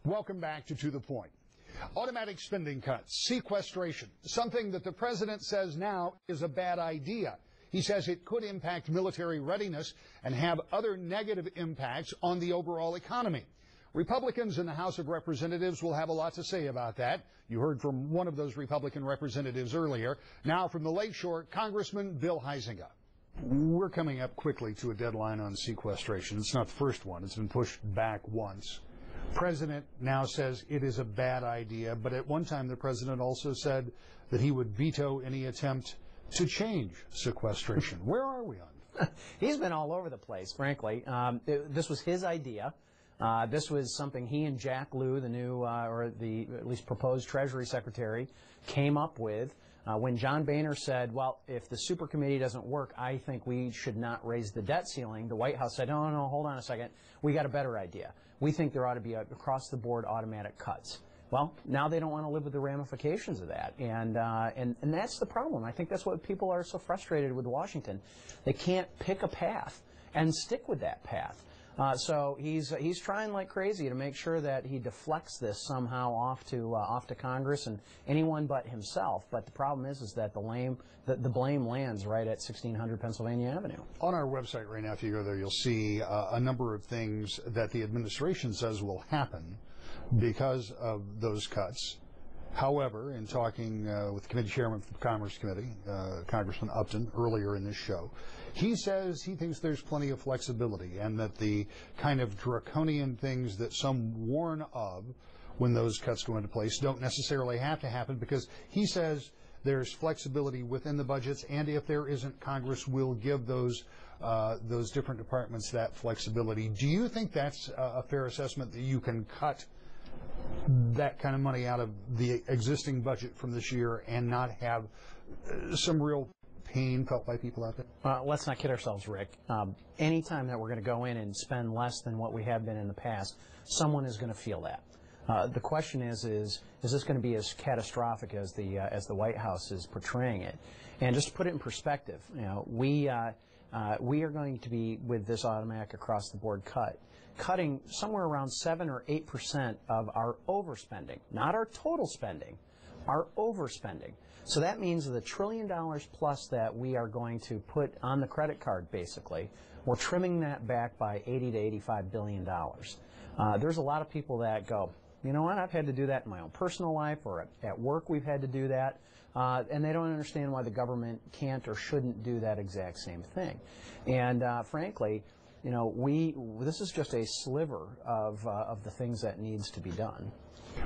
Welcome back to the Point. Automatic spending cuts, sequestration, something that the president says now is a bad idea. He says it could impact military readiness and have other negative impacts on the overall economy. Republicans in the House of Representatives will have a lot to say about that. You heard from one of those Republican representatives earlier. Now from the Lakeshore, Congressman Bill Huizenga. We're coming up quickly to a deadline on sequestration. It's not the first one. It's been pushed back once. President now says it is a bad idea, but at one time the president also said that he would veto any attempt to change sequestration. Where are we on? He's been all over the place, frankly. This was his idea. This was something he and Jack Lew, the new, or the at least proposed Treasury Secretary, came up with. When John Boehner said, well, if the super committee doesn't work, I think we should not raise the debt ceiling, the White House said, no, hold on a second. We got a better idea. We think there ought to be across-the-board automatic cuts. Well, now they don't want to live with the ramifications of that, and that's the problem. I think that's what people are so frustrated with Washington. They can't pick a path and stick with that path. So he's trying like crazy to make sure that he deflects this somehow off to Congress and anyone but himself. But the problem is that the blame lands right at 1600 Pennsylvania Avenue. On our website right now, if you go there, you'll see a number of things that the administration says will happen because of those cuts. However, in talking with the committee chairman for the Commerce Committee, Congressman Upton, earlier in this show, he says he thinks there's plenty of flexibility and that the kind of draconian things that some warn of when those cuts go into place don't necessarily have to happen, because he says there's flexibility within the budgets, and if there isn't, Congress will give those different departments that flexibility. Do you think that's a fair assessment, that you can cut that kind of money out of the existing budget from this year and not have some real pain felt by people out there? Let's not kid ourselves, Rick. Anytime that we're going to go in and spend less than what we have been in the past, someone is going to feel that. The question is this going to be as catastrophic as the White House is portraying it? And just to put it in perspective, we are going to be, with this automatic across-the-board cutting somewhere around 7 or 8% of our overspending, not our total spending, our overspending. So that means the $1 trillion plus that we are going to put on the credit card, basically, we're trimming that back by $80 to $85 billion. There's a lot of people that go, you know what, I've had to do that in my own personal life, or at work we've had to do that, and they don't understand why the government can't or shouldn't do that exact same thing. And frankly, this is just a sliver of the things that needs to be done.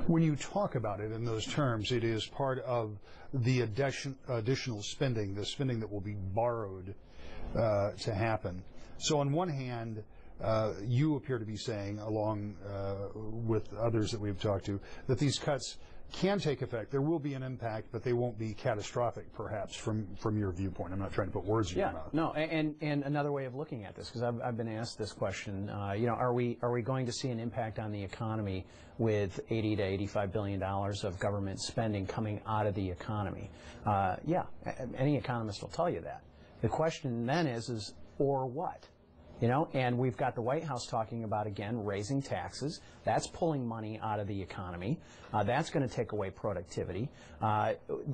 When you talk about it in those terms, it is part of the additional spending, the spending that will be borrowed to happen. So on one hand, you appear to be saying, along with others that we've talked to, that these cuts can take effect. There will be an impact, but they won't be catastrophic, perhaps, from your viewpoint. I'm not trying to put words in your mouth. No, and another way of looking at this, because I've been asked this question, are we going to see an impact on the economy with $80 to $85 billion of government spending coming out of the economy? Yeah, any economist will tell you that. The question then is or what? And we've got the White House talking about, again, raising taxes. That's pulling money out of the economy. That's going to take away productivity.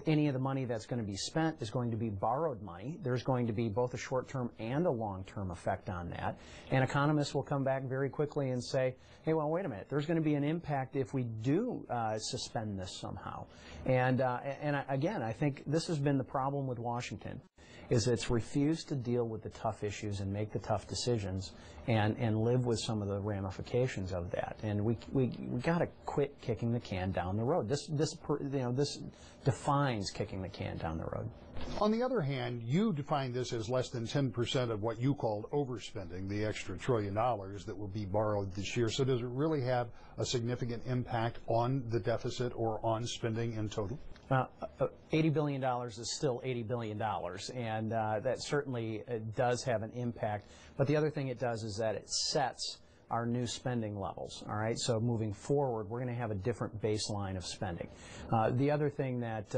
Any of the money that's going to be spent is going to be borrowed money. There's going to be both a short-term and a long-term effect on that. And economists will come back very quickly and say, hey, well, wait a minute. There's going to be an impact if we do suspend this somehow. And again, I think this has been the problem with Washington, is it's refused to deal with the tough issues and make the tough decisions and live with some of the ramifications of that. And we got to quit kicking the can down the road. This defines kicking the can down the road. On the other hand, you define this as less than 10% of what you called overspending, the extra $1 trillion that will be borrowed this year. So does it really have a significant impact on the deficit or on spending in total? $80 billion is still $80 billion, and that certainly does have an impact. But the other thing it does is that it sets our new spending levels. All right, so moving forward, we're going to have a different baseline of spending. The other thing that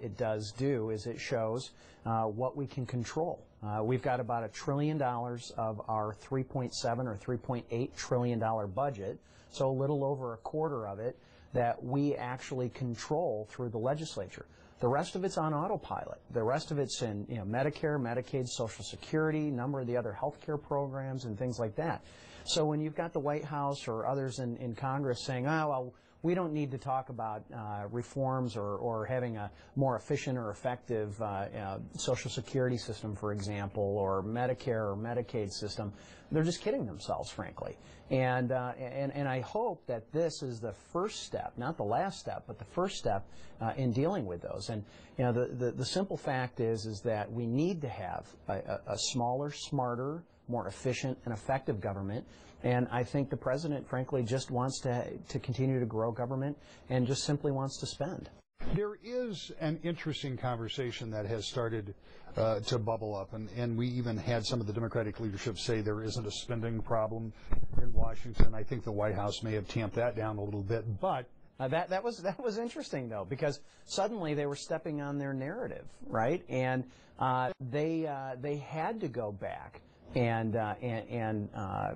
it does do is it shows what we can control. We've got about $1 trillion of our $3.7 or $3.8 trillion budget, so a little over a quarter of it, that we actually control through the legislature. The rest of it's on autopilot. The rest of it's in Medicare, Medicaid, Social Security, a number of the other health care programs and things like that. So when you've got the White House or others in Congress saying, oh, well, we don't need to talk about reforms or having a more efficient or effective Social Security system, for example, or Medicare or Medicaid system, they're just kidding themselves, frankly. And I hope that this is the first step, not the last step, but the first step in dealing with those. And the simple fact is that we need to have a smaller, smarter, more efficient and effective government. And I think the president, frankly, just wants to continue to grow government and just simply wants to spend. There is an interesting conversation that has started to bubble up, and we even had some of the Democratic leadership say there isn't a spending problem in Washington. I think the White House may have tamped that down a little bit, but that was interesting, though, because suddenly they were stepping on their narrative, right? And they had to go back and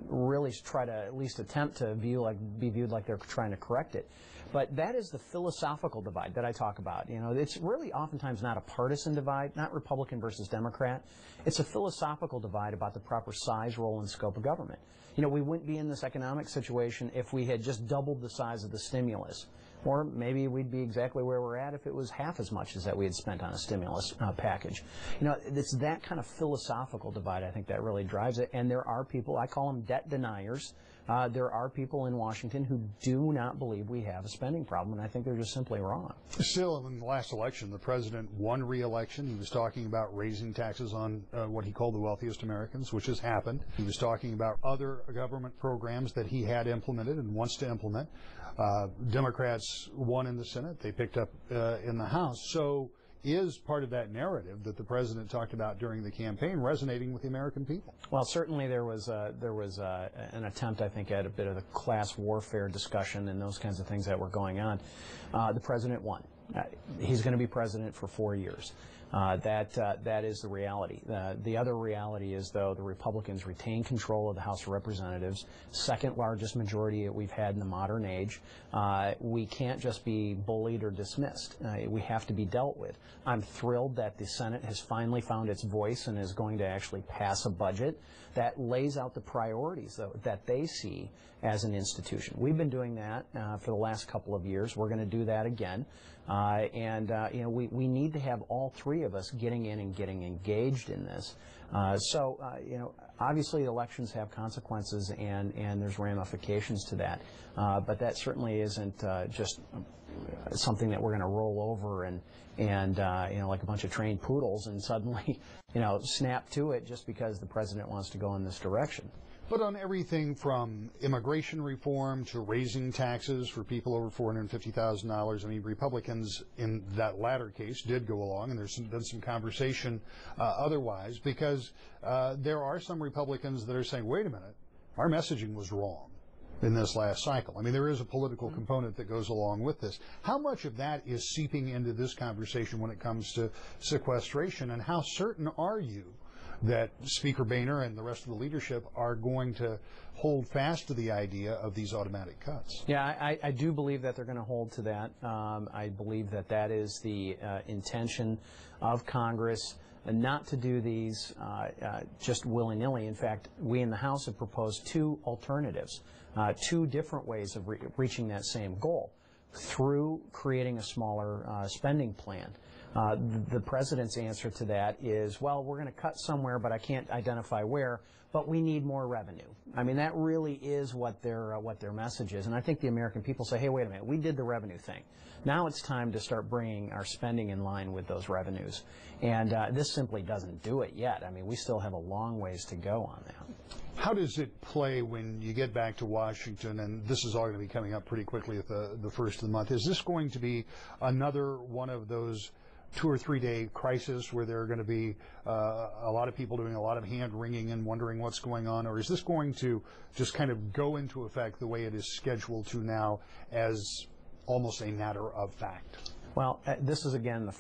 really try to at least attempt to be viewed like they're trying to correct it. But that is the philosophical divide that I talk about. It's really oftentimes not a partisan divide, not Republican versus Democrat. It's a philosophical divide about the proper size, role, and scope of government. We wouldn't be in this economic situation if we had just doubled the size of the stimulus. Or maybe we'd be exactly where we're at if it was half as much as that we had spent on a stimulus package. It's that kind of philosophical divide, I think, that really drives it. And there are people, I call them debt deniers, there are people in Washington who do not believe we have a spending problem, and I think they're just simply wrong. Still, in the last election, the president won re-election. He was talking about raising taxes on what he called the wealthiest Americans, which has happened. He was talking about other government programs that he had implemented and wants to implement. Democrats won in the Senate. They picked up in the House. So is part of that narrative that the president talked about during the campaign resonating with the American people? Well, certainly there was an attempt, I think, at a bit of a class warfare discussion and those kinds of things that were going on. The president won. He's going to be president for 4 years. That is the reality. The other reality is, though, the Republicans retain control of the House of Representatives, second largest majority that we've had in the modern age. We can't just be bullied or dismissed. We have to be dealt with. I'm thrilled that the Senate has finally found its voice and is going to actually pass a budget that lays out the priorities, though, that they see as an institution. We've been doing that for the last couple of years. We're going to do that again. We need to have all three of us getting in and getting engaged in this. Obviously elections have consequences and there's ramifications to that. But that certainly isn't just something that we're going to roll over and like a bunch of trained poodles and suddenly, snap to it just because the president wants to go in this direction. But on everything from immigration reform to raising taxes for people over $450,000, I mean, Republicans in that latter case did go along, and there's been some conversation otherwise, because there are some Republicans that are saying, wait a minute, our messaging was wrong in this last cycle. I mean, there is a political component that goes along with this. How much of that is seeping into this conversation when it comes to sequestration, and how certain are you that Speaker Boehner and the rest of the leadership are going to hold fast to the idea of these automatic cuts? Yeah, I do believe that they're going to hold to that. I believe that that is the intention of Congress, not to do these just willy-nilly. In fact, we in the House have proposed two alternatives, two different ways of reaching that same goal through creating a smaller spending plan. The president's answer to that is, well, we're going to cut somewhere, but I can't identify where, but we need more revenue. I mean, that really is what their message is. And I think the American people say, hey, wait a minute, we did the revenue thing. Now it's time to start bringing our spending in line with those revenues. And this simply doesn't do it yet. I mean, we still have a long ways to go on that. How does it play when you get back to Washington, and this is all going to be coming up pretty quickly at the first of the month? Is this going to be another one of those 2 or 3 day crisis where there are going to be a lot of people doing a lot of hand wringing and wondering what's going on, or is this going to just kind of go into effect the way it is scheduled to now as almost a matter of fact? Well, this is again the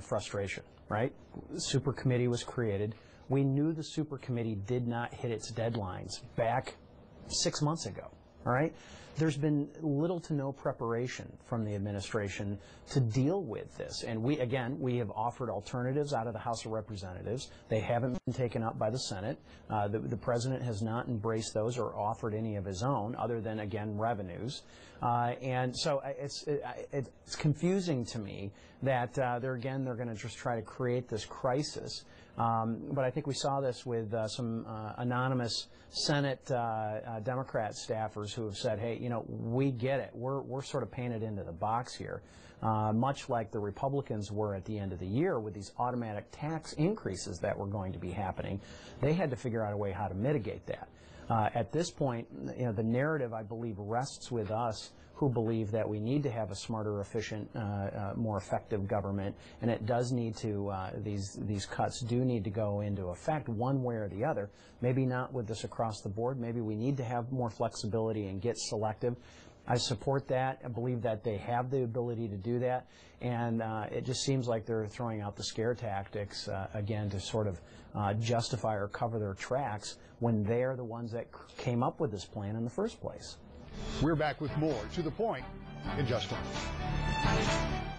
frustration, right? The super committee was created. We knew the super committee did not hit its deadlines back 6 months ago, all right? There's been little to no preparation from the administration to deal with this. And we have offered alternatives out of the House of Representatives. They haven't been taken up by the Senate. The president has not embraced those or offered any of his own, other than, again, revenues. And so it's confusing to me that they're going to just try to create this crisis. But I think we saw this with some anonymous Senate Democrat staffers who have said, hey, you know, we get it. We're sort of painted into the box here, much like the Republicans were at the end of the year with these automatic tax increases that were going to be happening. They had to figure out a way how to mitigate that. At this point, you know, the narrative, I believe, rests with us who believe that we need to have a smarter, efficient, more effective government, and it does need to, these cuts do need to go into effect one way or the other. Maybe not with this across the board. Maybe we need to have more flexibility and get selective. I support that. I believe that they have the ability to do that, and it just seems like they're throwing out the scare tactics, again, to sort of justify or cover their tracks when they're the ones that came up with this plan in the first place. We're back with more To the Point in just a moment.